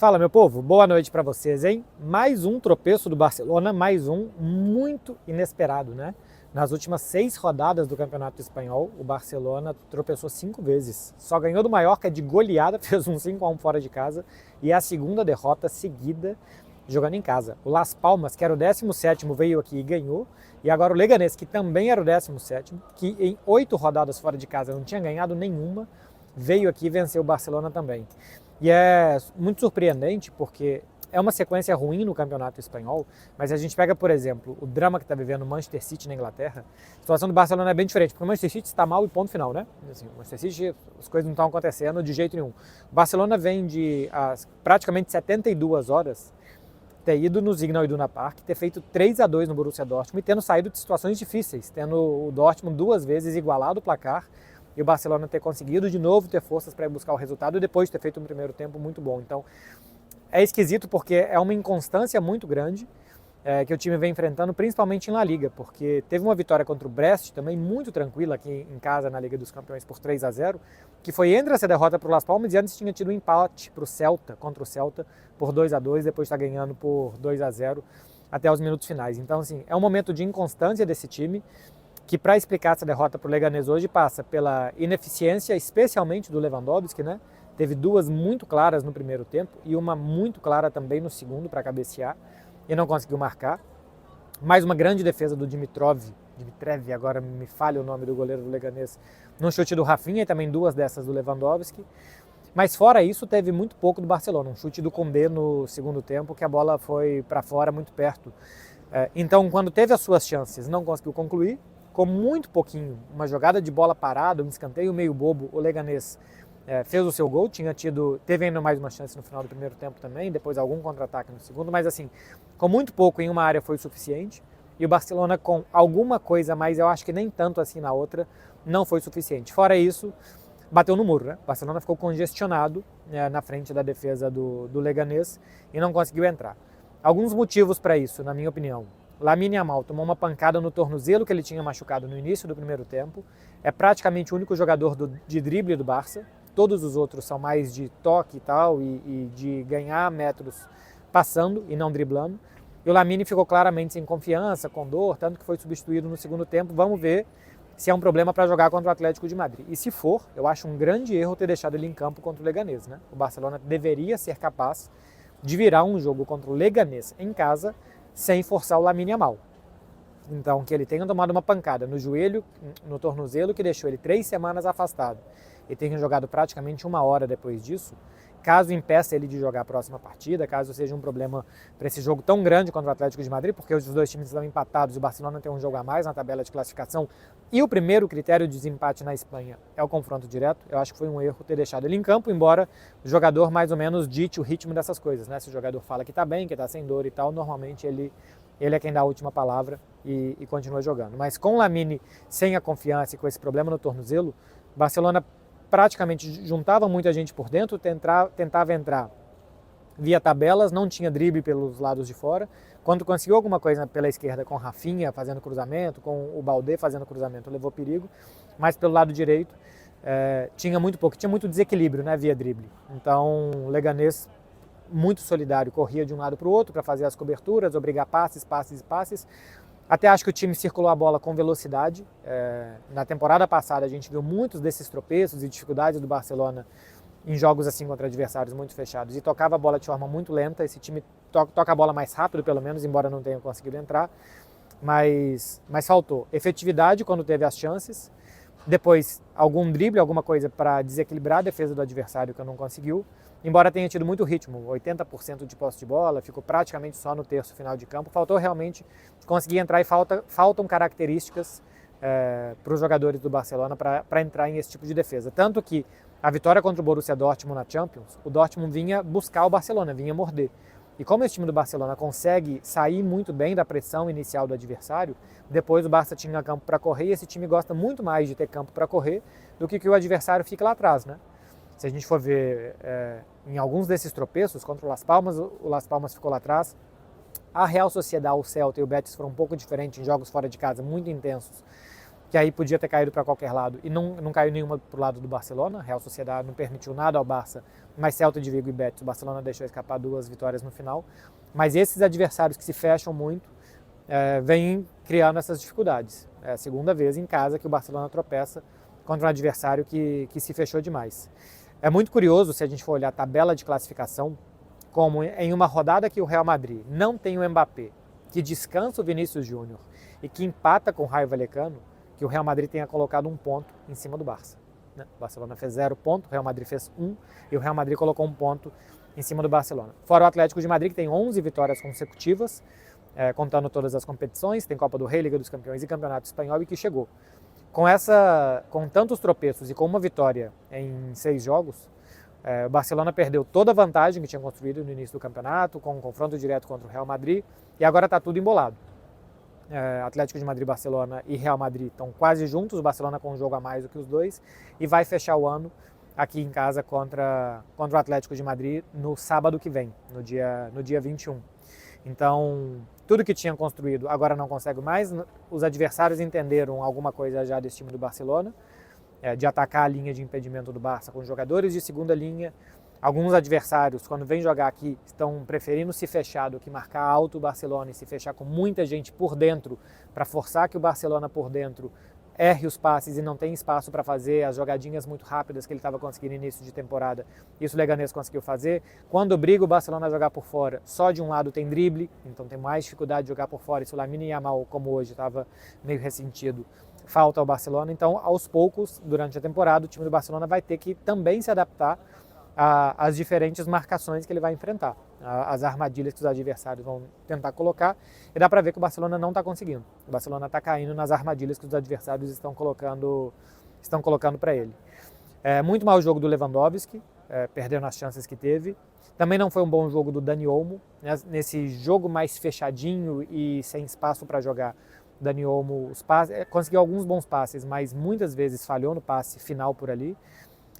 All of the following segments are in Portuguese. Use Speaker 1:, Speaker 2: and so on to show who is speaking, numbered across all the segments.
Speaker 1: Fala, meu povo, boa noite para vocês, hein? Mais um tropeço do Barcelona, mais um muito inesperado, né? Nas últimas 6 rodadas do Campeonato Espanhol, o Barcelona tropeçou 5 vezes. Só ganhou do Mallorca de goleada, fez um 5-1 fora de casa, e é a segunda derrota seguida jogando em casa. O Las Palmas, que era o 17º, veio aqui e ganhou, e agora o Leganés, que também era o 17º, que em 8 rodadas fora de casa não tinha ganhado nenhuma, veio aqui e venceu o Barcelona também. E é muito surpreendente porque é uma sequência ruim no campeonato espanhol, mas a gente pega, por exemplo, o drama que está vivendo o Manchester City na Inglaterra, a situação do Barcelona é bem diferente, porque o Manchester City está mal e ponto final, né? Assim, o Manchester City, as coisas não estão acontecendo de jeito nenhum. O Barcelona vem de praticamente 72 horas ter ido no Signal Iduna Park, ter feito 3-2 no Borussia Dortmund e tendo saído de situações difíceis, tendo o Dortmund 2 vezes igualado o placar, e o Barcelona ter conseguido de novo ter forças para ir buscar o resultado depois de ter feito um primeiro tempo muito bom. Então é esquisito porque é uma inconstância muito grande que o time vem enfrentando, principalmente em La Liga, porque teve uma vitória contra o Brest também muito tranquila aqui em casa na Liga dos Campeões por 3-0, que foi entre essa derrota para o Las Palmas e antes tinha tido um empate para o Celta, contra o Celta por 2-2, depois está ganhando por 2-0 até os minutos finais. Então assim, é um momento de inconstância desse time, que para explicar essa derrota para o Leganés hoje passa pela ineficiência, especialmente do Lewandowski, né? Teve 2 muito claras no primeiro tempo e uma muito clara também no segundo para cabecear e não conseguiu marcar. Mais uma grande defesa do Dimitrov, agora me falha o nome do goleiro do Leganés, num chute do Rafinha e também 2 dessas do Lewandowski. Mas fora isso, teve muito pouco do Barcelona, um chute do Koundé no segundo tempo, que a bola foi para fora muito perto. Então, quando teve as suas chances, não conseguiu concluir. Com muito pouquinho, uma jogada de bola parada, um escanteio meio bobo, o Leganés fez o seu gol, teve ainda mais uma chance no final do primeiro tempo também, depois algum contra-ataque no segundo, mas assim, com muito pouco em uma área foi o suficiente, e o Barcelona com alguma coisa a mais, eu acho que nem tanto assim na outra, não foi suficiente. Fora isso, bateu no muro, né? O Barcelona ficou congestionado na frente da defesa do Leganés e não conseguiu entrar. Alguns motivos para isso, na minha opinião. Lamine Yamal tomou uma pancada no tornozelo que ele tinha machucado no início do primeiro tempo. É praticamente o único jogador de drible do Barça. Todos os outros são mais de toque e tal, e de ganhar metros passando e não driblando. E o Lamine ficou claramente sem confiança, com dor, tanto que foi substituído no segundo tempo. Vamos ver se é um problema para jogar contra o Atlético de Madrid. E se for, eu acho um grande erro ter deixado ele em campo contra o Leganés, né? O Barcelona deveria ser capaz de virar um jogo contra o Leganés em casa sem forçar o Lamine Yamal. Então, que ele tenha tomado uma pancada no joelho, no tornozelo, que deixou ele 3 semanas afastado e tenha jogado praticamente 1 hora depois disso, caso impeça ele de jogar a próxima partida, caso seja um problema para esse jogo tão grande contra o Atlético de Madrid, porque os dois times estão empatados, o Barcelona tem um jogo a mais na tabela de classificação, e o primeiro critério de desempate na Espanha é o confronto direto. Eu acho que foi um erro ter deixado ele em campo, embora o jogador mais ou menos dite o ritmo dessas coisas, né? Se o jogador fala que está bem, que está sem dor e tal, normalmente ele é quem dá a última palavra e continua jogando. Mas com o Lamine sem a confiança e com esse problema no tornozelo, o Barcelona praticamente juntava muita gente por dentro, tentava entrar via tabelas, não tinha drible pelos lados de fora. Quando conseguiu alguma coisa pela esquerda com Rafinha fazendo cruzamento, com o Baldé fazendo cruzamento, levou perigo, mas pelo lado direito tinha muito pouco, tinha muito desequilíbrio, né, via drible. Então o Leganés muito solidário, corria de um lado para o outro para fazer as coberturas, obrigar passes. Até acho que o time circulou a bola com velocidade. Na temporada passada a gente viu muitos desses tropeços e dificuldades do Barcelona em jogos assim contra adversários muito fechados e tocava a bola de forma muito lenta. Esse time toca a bola mais rápido, pelo menos, embora não tenha conseguido entrar, mas faltou efetividade quando teve as chances, depois algum drible, alguma coisa para desequilibrar a defesa do adversário que não conseguiu, embora tenha tido muito ritmo, 80% de posse de bola, ficou praticamente só no terço final de campo, faltou realmente conseguir entrar e faltam características para os jogadores do Barcelona para entrar em esse tipo de defesa. Tanto que a vitória contra o Borussia Dortmund na Champions, o Dortmund vinha buscar o Barcelona, vinha morder. E como esse time do Barcelona consegue sair muito bem da pressão inicial do adversário, depois o Barça tinha campo para correr e esse time gosta muito mais de ter campo para correr do que o adversário fique lá atrás, né? Se a gente for ver em alguns desses tropeços, contra o Las Palmas ficou lá atrás, a Real Sociedad, o Celta e o Betis foram um pouco diferentes em jogos fora de casa, muito intensos, que aí podia ter caído para qualquer lado e não caiu nenhuma para o lado do Barcelona. A Real Sociedad não permitiu nada ao Barça mas Celta de Vigo e Betis, o Barcelona deixou escapar 2 vitórias no final. Mas esses adversários que se fecham muito, vêm criando essas dificuldades. É a segunda vez em casa que o Barcelona tropeça contra um adversário que se fechou demais. É muito curioso, se a gente for olhar a tabela de classificação, como em uma rodada que o Real Madrid não tem o Mbappé, que descansa o Vinícius Júnior e que empata com o Rayo Vallecano, que o Real Madrid tenha colocado 1 ponto em cima do Barça. O Barcelona fez 0 ponto, o Real Madrid fez 1 e o Real Madrid colocou 1 ponto em cima do Barcelona. Fora o Atlético de Madrid, que tem 11 vitórias consecutivas, contando todas as competições, tem Copa do Rei, Liga dos Campeões e Campeonato Espanhol, e que chegou. Com tantos tropeços e com uma vitória em 6 jogos, o Barcelona perdeu toda a vantagem que tinha construído no início do campeonato, com um confronto direto contra o Real Madrid, e agora está tudo embolado. Atlético de Madrid, Barcelona e Real Madrid estão quase juntos, o Barcelona com um jogo a mais do que os dois, e vai fechar o ano aqui em casa contra o Atlético de Madrid no sábado que vem, no dia 21. Então, tudo que tinha construído agora não consegue mais. Os adversários entenderam alguma coisa já desse time do Barcelona, de atacar a linha de impedimento do Barça com jogadores de segunda linha. Alguns adversários, quando vêm jogar aqui, estão preferindo se fechar do que marcar alto o Barcelona e se fechar com muita gente por dentro, para forçar que o Barcelona por dentro erre os passes e não tem espaço para fazer as jogadinhas muito rápidas que ele estava conseguindo no início de temporada. Isso o Leganés conseguiu fazer. Quando obriga o Barcelona a jogar por fora, só de um lado tem drible, então tem mais dificuldade de jogar por fora. Isso o Lamine Yamal, como hoje, estava meio ressentido, falta ao Barcelona. Então, aos poucos, durante a temporada, o time do Barcelona vai ter que também se adaptar às diferentes marcações que ele vai enfrentar, as armadilhas que os adversários vão tentar colocar, e dá para ver que o Barcelona não está conseguindo. O Barcelona está caindo nas armadilhas que os adversários estão colocando para ele. Muito mau jogo do Lewandowski, perdendo as chances que teve. Também não foi um bom jogo do Dani Olmo, né? Nesse jogo mais fechadinho e sem espaço para jogar. Dani Olmo conseguiu alguns bons passes, mas muitas vezes falhou no passe final por ali.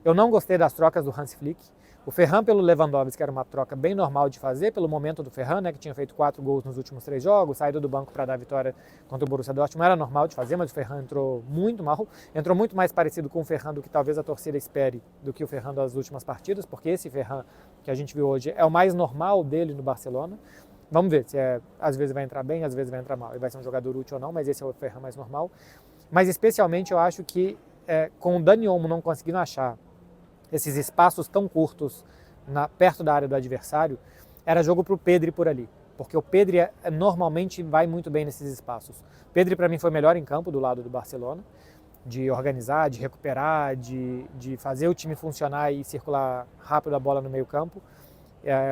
Speaker 1: Eu não gostei das trocas do Hans Flick. O Ferran pelo Lewandowski era uma troca bem normal de fazer, pelo momento do Ferran, né, que tinha feito 4 gols nos últimos 3 jogos, saído do banco para dar vitória contra o Borussia Dortmund, era normal de fazer, mas o Ferran entrou muito mal, entrou muito mais parecido com o Ferran do que talvez a torcida espere do que o Ferran das últimas partidas, porque esse Ferran que a gente viu hoje é o mais normal dele no Barcelona. Vamos ver se às vezes vai entrar bem, às vezes vai entrar mal, ele vai ser um jogador útil ou não, mas esse é o Ferran mais normal. Mas especialmente eu acho que com o Dani Olmo não conseguindo achar esses espaços tão curtos perto da área do adversário, era jogo para o Pedri por ali, porque o Pedri normalmente vai muito bem nesses espaços. O Pedri para mim foi melhor em campo do lado do Barcelona, de organizar, de recuperar, de fazer o time funcionar e circular rápido a bola no meio campo,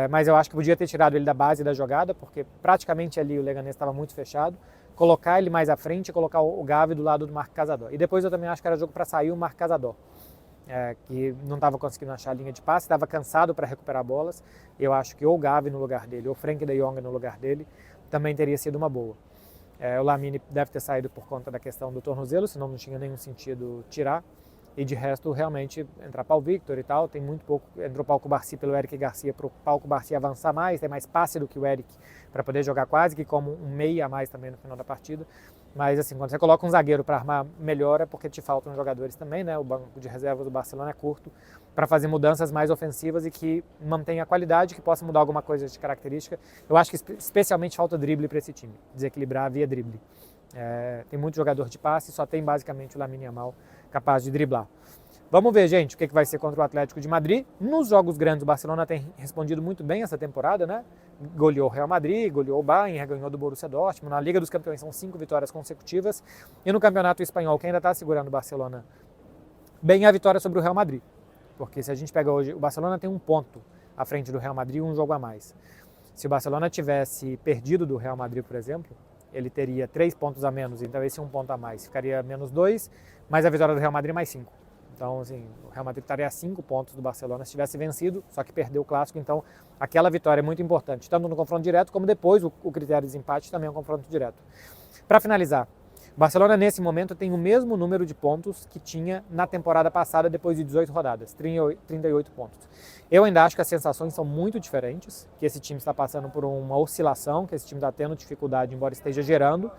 Speaker 1: mas eu acho que podia ter tirado ele da base da jogada, porque praticamente ali o Leganés estava muito fechado, colocar ele mais à frente e colocar o Gavi do lado do Marc Casador. E depois eu também acho que era jogo para sair o Marc Casador, que não estava conseguindo achar a linha de passe, estava cansado para recuperar bolas. Eu acho que ou o Gavi no lugar dele, ou o Frenkie de Jong no lugar dele, também teria sido uma boa. O Lamine deve ter saído por conta da questão do tornozelo, senão não tinha nenhum sentido tirar. E de resto, realmente, entrar Pau Victor e tal, tem muito pouco. Entrou Pau Cubarsí pelo Eric Garcia, para o Pau Cubarsí avançar mais, tem mais passe do que o Eric, para poder jogar quase que como um meia a mais também no final da partida. Mas assim, quando você coloca um zagueiro para armar melhor, é porque te faltam jogadores também, né? O banco de reservas do Barcelona é curto, para fazer mudanças mais ofensivas e que mantenha a qualidade, que possa mudar alguma coisa de característica. Eu acho que especialmente falta drible para esse time, desequilibrar via drible. Tem muito jogador de passe, só tem basicamente o Lamine Yamal capaz de driblar. Vamos ver, gente, o que vai ser contra o Atlético de Madrid. Nos jogos grandes, o Barcelona tem respondido muito bem essa temporada, né? Goleou o Real Madrid, goleou o Bayern, ganhou do Borussia Dortmund. Na Liga dos Campeões são 5 vitórias consecutivas. E no Campeonato Espanhol, quem ainda está segurando o Barcelona bem é a vitória sobre o Real Madrid. Porque se a gente pega hoje, o Barcelona tem 1 ponto à frente do Real Madrid e 1 jogo a mais. Se o Barcelona tivesse perdido do Real Madrid, por exemplo, ele teria 3 pontos a menos, então esse 1 ponto a mais ficaria menos 2, mais a vitória do Real Madrid mais 5. Então, assim, o Real Madrid estaria a 5 pontos do Barcelona se tivesse vencido, só que perdeu o Clássico, então aquela vitória é muito importante, tanto no confronto direto, como depois o critério de desempate também é um confronto direto. Para finalizar, o Barcelona nesse momento tem o mesmo número de pontos que tinha na temporada passada depois de 18 rodadas, 38 pontos. Eu ainda acho que as sensações são muito diferentes, que esse time está passando por uma oscilação, que esse time está tendo dificuldade, embora esteja gerando.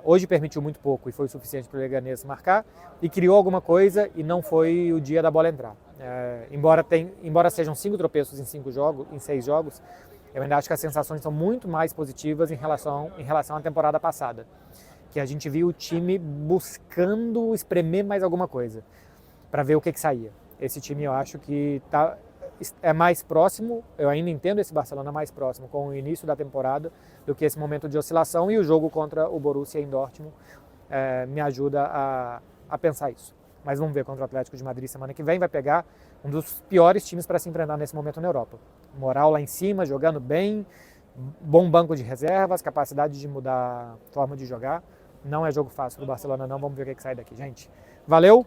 Speaker 1: Hoje permitiu muito pouco e foi o suficiente para o Leganés marcar, e criou alguma coisa e não foi o dia da bola entrar. Embora sejam 5 tropeços em 6 jogos, eu ainda acho que as sensações são muito mais positivas em relação à temporada passada, que a gente viu o time buscando espremer mais alguma coisa para ver o que saía. Esse time eu acho que é mais próximo, eu ainda entendo esse Barcelona mais próximo com o início da temporada do que esse momento de oscilação, e o jogo contra o Borussia em Dortmund me ajuda a pensar isso. Mas vamos ver contra o Atlético de Madrid semana que vem, vai pegar um dos piores times para se enfrentar nesse momento na Europa. Moral lá em cima, jogando bem, bom banco de reservas, capacidade de mudar a forma de jogar. Não é jogo fácil do Barcelona não, vamos ver o que sai daqui, gente. Valeu,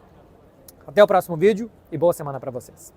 Speaker 1: até o próximo vídeo e boa semana para vocês.